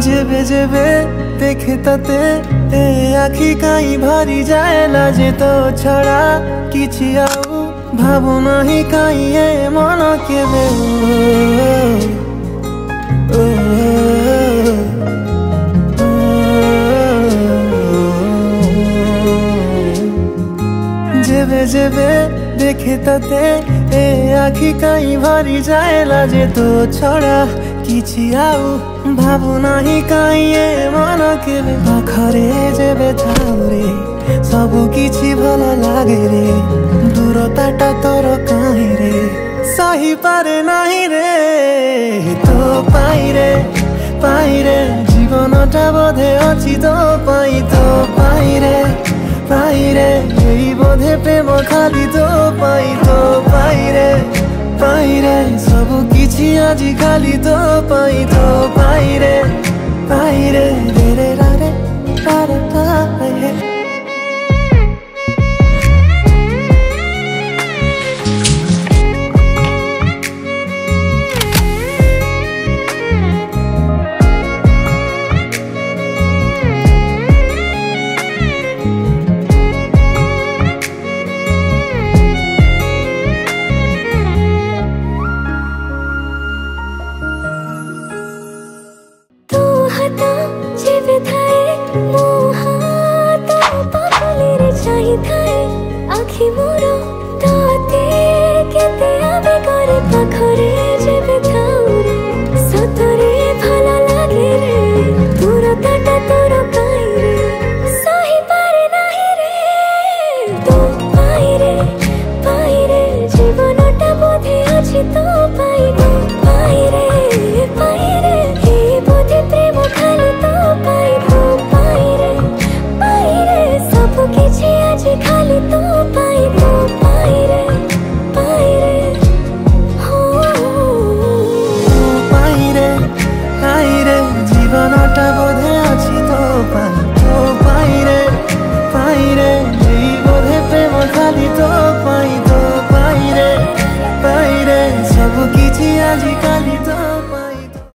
जेबे जेबे देखे तते ए आखि काई भारी जाए लाजे तो छड़ा किछि आउ भावु नाही काई ए मन केबे जेबे जेबे देखे तते ए आखि काई भारी जाए लाजे तो छड़ा किछि आउ भावु नाही काई ए मन केबे पाखरे जेबे थाउ रे सबु किछि भल लागे रे दूरताटा तोर काहे रे सही पारे नाही रे तो पाई रे जीवनटा बोधे अछि तो पाई रे यही बोधे प्रेम खाली तो पाई रे सबु किछि आजि खाली तो पाई रे रे रे रा रे रे आखि मोर ताते केते आबे करे पाख